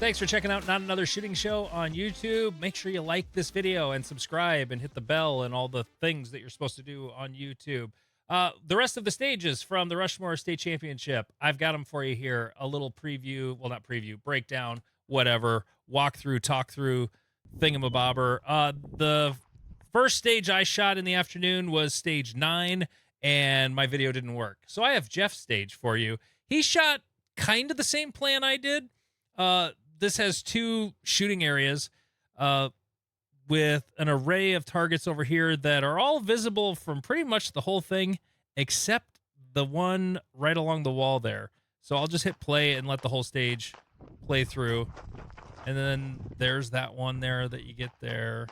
Thanks for checking out Not Another Shooting Show on YouTube. Make sure you like this video and subscribe and hit the bell and all the things that you're supposed to do on YouTube. The rest of the stages from the Rushmore State Championship, I've got them for you here. A little preview, well, not preview, breakdown, whatever, walk through, talk through, thingamabobber. The first stage I shot in the afternoon was stage 9, and my video didn't work. So I have Jeff's stage for you. He shot kind of the same plan I did. This has 2 shooting areas with an array of targets over here that are all visible from pretty much the whole thing, except the one right along the wall there. So I'll just hit play and let the whole stage play through. And then there's that one there that you get there.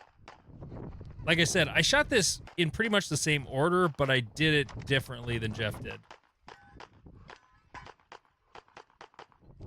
Like I said, I shot this in pretty much the same order, but I did it differently than Jeff did.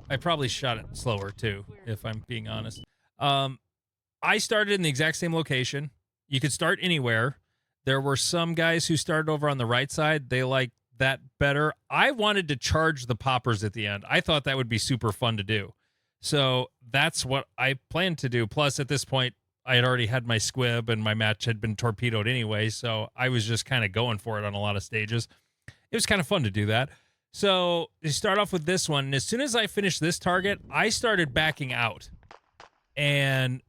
I probably shot it slower too, if I'm being honest. I started in the exact same location. You could start anywhere. There were some guys who started over on the right side. They liked that better. I wanted to charge the poppers at the end. I thought that would be super fun to do. So that's what I planned to do. Plus, at this point, I had already had my squib and my match had been torpedoed anyway. So I was just kind of going for it on a lot of stages. It was kind of fun to do that. So you start off with this one, and as soon as I finished this target, I started backing out and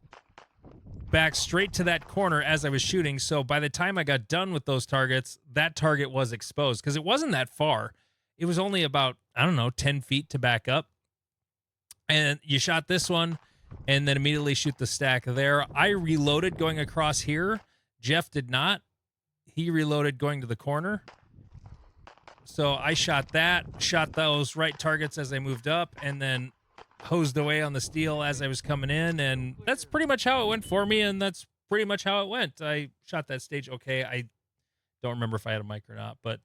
back straight to that corner as I was shooting. So by the time I got done with those targets, that target was exposed because it wasn't that far. It was only about, 10 feet to back up. And you shot this one and then immediately shoot the stack there. I reloaded going across here. Jeff did not. He reloaded going to the corner. So I shot those right targets as I moved up, and then hosed away on the steel as I was coming in, and that's pretty much how it went for me, and that's pretty much how it went. I shot that stage okay. I don't remember if I had a mic or not, but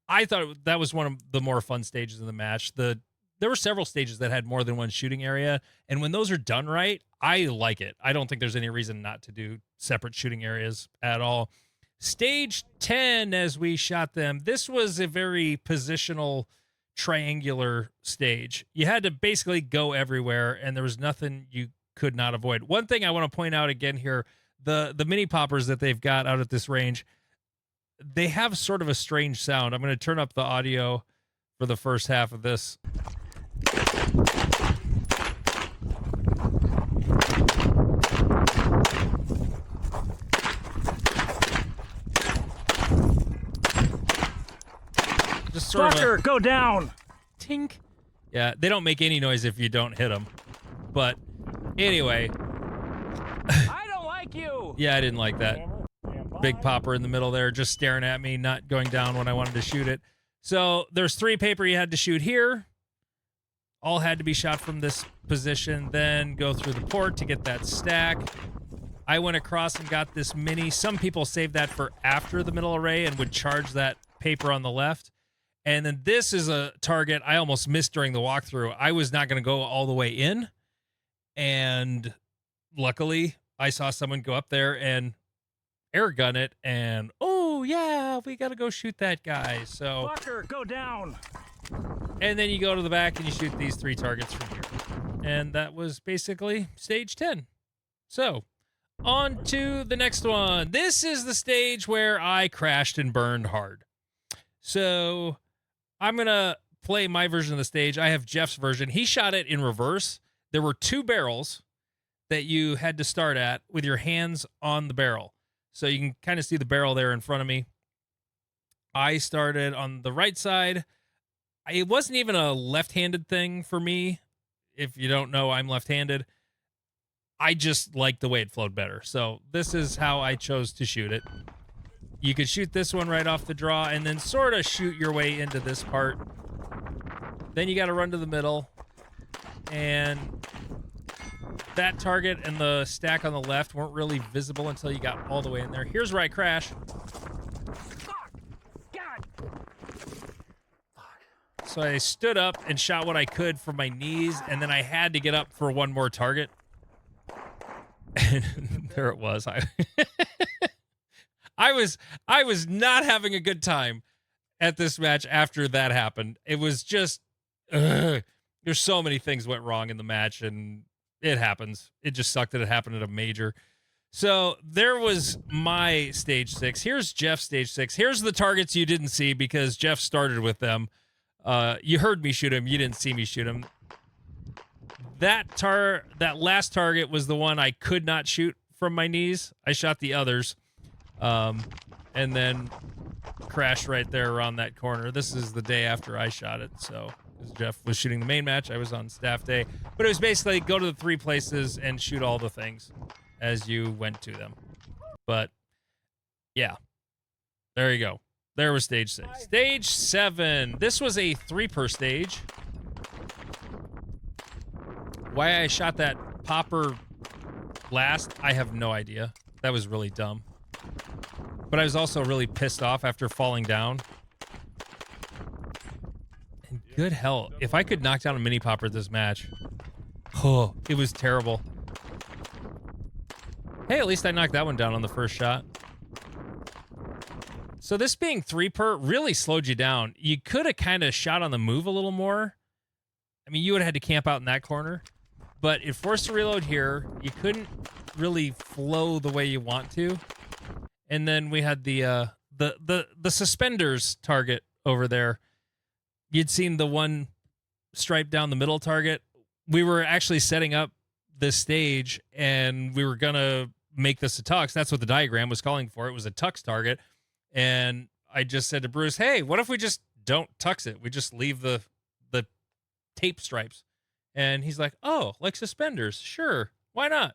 I thought that was one of the more fun stages in the match. There were several stages that had more than one shooting area, and when those are done right, I like it. I don't think there's any reason not to do separate shooting areas at all. Stage 10, as we shot them, this was a very positional, triangular stage. You had to basically go everywhere, and there was nothing you could not avoid. One thing I want to point out again here, the mini poppers that they've got out at this range, they have sort of a strange sound. I'm going to turn up the audio for the first half of this. Just sort Fucker, of a go down! tink. Yeah, they don't make any noise if you don't hit them. But anyway. I don't like you! Yeah, I didn't like that. Big popper in the middle there, just staring at me, not going down when I wanted to shoot it. So there's 3 paper you had to shoot here. All had to be shot from this position, then go through the port to get that stack. I went across and got this mini. Some people saved that for after the middle array and would charge that paper on the left. And then this is a target I almost missed during the walkthrough. I was not going to go all the way in. And luckily, I saw someone go up there and air gun it. And, oh, yeah, we got to go shoot that guy. So, Fucker, go down! and then you go to the back and you shoot these 3 targets from here. And that was basically stage 10. So, on to the next one. This is the stage where I crashed and burned hard. So I'm going to play my version of the stage. I have Jeff's version. He shot it in reverse. There were 2 barrels that you had to start at with your hands on the barrel. So you can kind of see the barrel there in front of me. I started on the right side. It wasn't even a left-handed thing for me. If you don't know, I'm left-handed. I just liked the way it flowed better. So this is how I chose to shoot it. You could shoot this one right off the draw and then sort of shoot your way into this part. Then you got to run to the middle. And that target and the stack on the left weren't really visible until you got all the way in there. Here's where I crash. So I stood up and shot what I could from my knees, and then I had to get up for one more target. And there it was. I was not having a good time at this match after that happened. It was just, There's so many things went wrong in the match, and it happens. It just sucked that it happened at a major. So there was my stage 6. Here's Jeff's stage 6. Here's the targets you didn't see because Jeff started with them. You heard me shoot him. You didn't see me shoot him. That last target was the one I could not shoot from my knees. I shot the others, and then crashed right there around that corner. This is the day after I shot it, so because Jeff was shooting the main match, I was on staff day. But it was basically go to the 3 places and shoot all the things as you went to them. But yeah, there you go. There was stage 6. Stage 7. This was a 3-per stage. Why I shot that popper last, I have no idea. That was really dumb. But I was also really pissed off after falling down. And good hell, if I could knock down a mini popper this match, oh, it was terrible. Hey, at least I knocked that one down on the first shot. So this being 3-per really slowed you down. You could have kind of shot on the move a little more. I mean, you would have had to camp out in that corner. But it forced a reload here. You couldn't really flow the way you want to. And then we had the suspenders target over there. You'd seen the one stripe down the middle target. We were actually setting up this stage, and we were going to make this a tux. That's what the diagram was calling for. It was a tux target. And I just said to Bruce, hey, what if we just don't tux it? We just leave the tape stripes. And he's like, oh, like suspenders. Sure. Why not?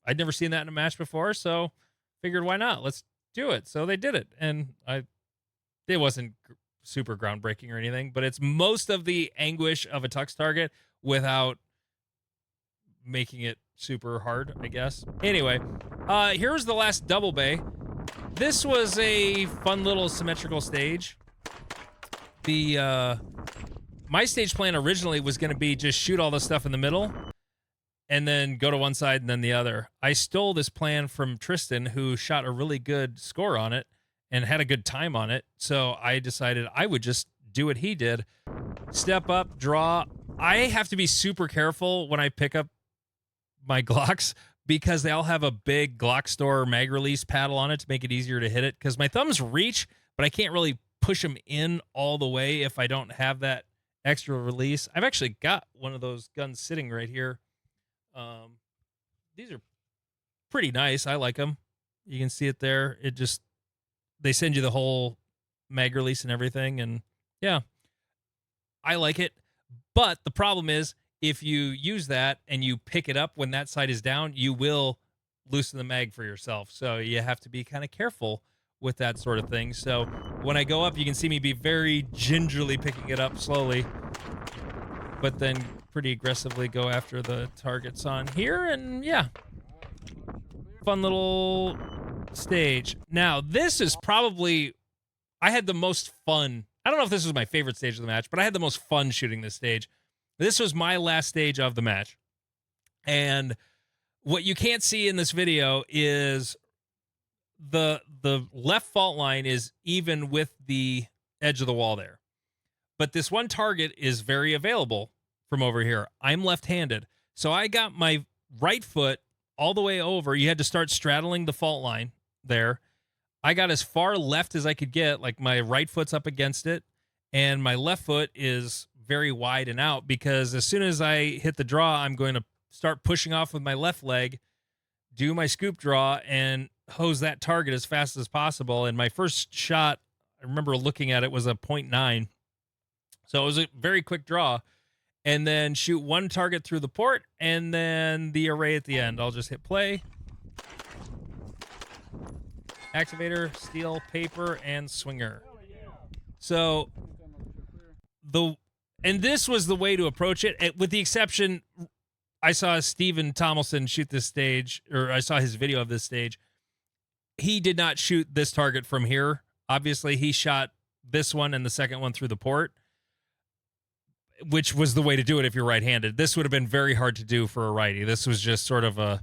I'd never seen that in a match before, so figured why not? Let's do it. So they did it. And it wasn't super groundbreaking or anything, but it's most of the anguish of a tux target without making it super hard, I guess. Anyway, here's the last double bay. This was a fun little symmetrical stage. My stage plan originally was going to be just shoot all the stuff in the middle and then go to one side and then the other. I stole this plan from Tristan, who shot a really good score on it and had a good time on it. So I decided I would just do what he did. Step up, draw. I have to be super careful when I pick up my Glocks because they all have a big Glock store mag release paddle on it to make it easier to hit it, because my thumbs reach, but I can't really push them in all the way if I don't have that extra release. I've actually got one of those guns sitting right here. These are pretty nice. I like them. You can see it there. They send you the whole mag release and everything, and yeah, I like it. But the problem is, if you use that and you pick it up when that side is down, you will loosen the mag for yourself. So you have to be kind of careful with that sort of thing. So when I go up, you can see me be very gingerly picking it up slowly, but then pretty aggressively go after the targets on here. And yeah, fun little stage. Now, this is probably, I had the most fun. I don't know if this was my favorite stage of the match, but I had the most fun shooting this stage. This was my last stage of the match. And what you can't see in this video is the left fault line is even with the edge of the wall there. But this one target is very available from over here. I'm left-handed. So I got my right foot all the way over. You had to start straddling the fault line there. I got as far left as I could get, like my right foot's up against it, and my left foot is very wide and out, because as soon as I hit the draw, I'm going to start pushing off with my left leg, do my scoop draw, and hose that target as fast as possible. And my first shot, I remember looking at it, was a 0.9. So it was a very quick draw. And then shoot one target through the port, and then the array at the end. I'll just hit play. Activator, steel, paper, and swinger. So and this was the way to approach it, with the exception, I saw Stephen Tomlinson shoot this stage, or I saw his video of this stage. He did not shoot this target from here. Obviously, he shot this one and the second one through the port, which was the way to do it if you're right-handed. This would have been very hard to do for a righty. This was just sort of a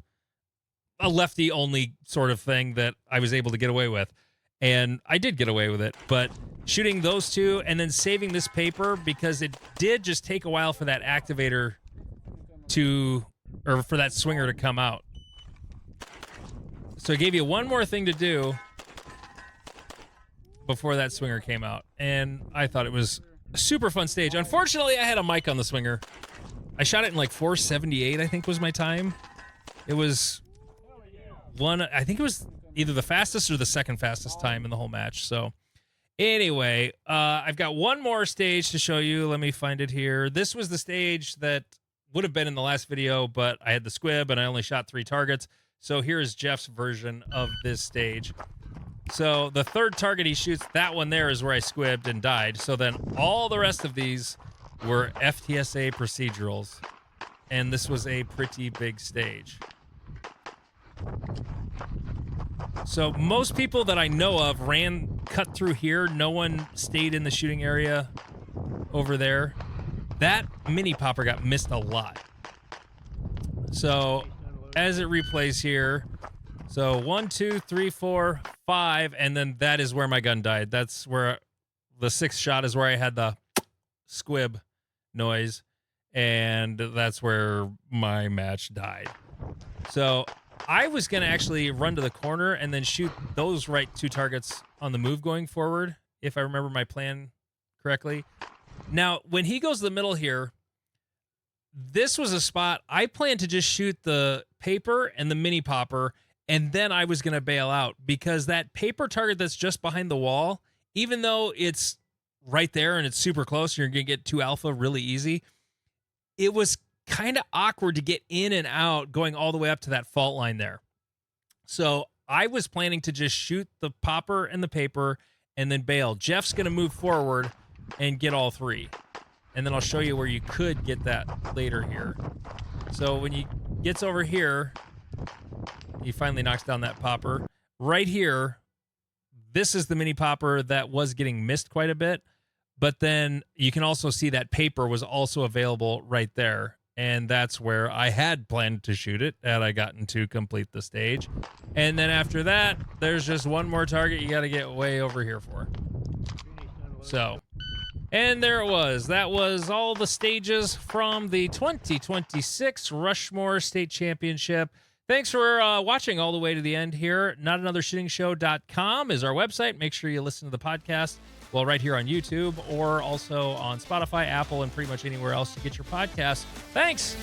lefty-only sort of thing that I was able to get away with. And I did get away with it, but shooting those two and then saving this paper because it did just take a while for that activator or for that swinger to come out. So it gave you one more thing to do before that swinger came out. And I thought it was a super fun stage. Unfortunately, I had a mic on the swinger. I shot it in like 478, I think was my time. It was I think it was either the fastest or the second fastest time in the whole match. So anyway, I've got one more stage to show you. Let me find it here. This was the stage that would have been in the last video, but I had the squib and I only shot 3 targets. So here's Jeff's version of this stage. So the third target he shoots, that one there is where I squibbed and died. So then all the rest of these were FTSA procedurals. And this was a pretty big stage. So most people that I know of cut through here. No one stayed in the shooting area over there. That mini popper got missed a lot. So as it replays here, so 1, 2, 3, 4, 5, and then that is where my gun died. That's where the 6th shot is where I had the squib noise, and that's where my match died. So I was going to actually run to the corner and then shoot those right 2 targets on the move going forward, if I remember my plan correctly. Now, when he goes to the middle here, this was a spot I planned to just shoot the paper and the mini popper, and then I was going to bail out because that paper target that's just behind the wall, even though it's right there and it's super close, you're going to get 2 alpha really easy. It was kind of awkward to get in and out going all the way up to that fault line there. So I was planning to just shoot the popper and the paper and then bail. Jeff's going to move forward and get all 3. And then I'll show you where you could get that later here. So when he gets over here, he finally knocks down that popper. Right here, this is the mini popper that was getting missed quite a bit. But then you can also see that paper was also available right there. And that's where I had planned to shoot it had I gotten to complete the stage. And then after that, there's just one more target you got to get way over here for. So, and there it was. That was all the stages from the 2026 Rushmore State Championship. Thanks for watching all the way to the end here. NotAnotherShootingShow.com is our website. Make sure you listen to the podcast. Well, right here on YouTube or also on Spotify, Apple, and pretty much anywhere else to get your podcasts. Thanks.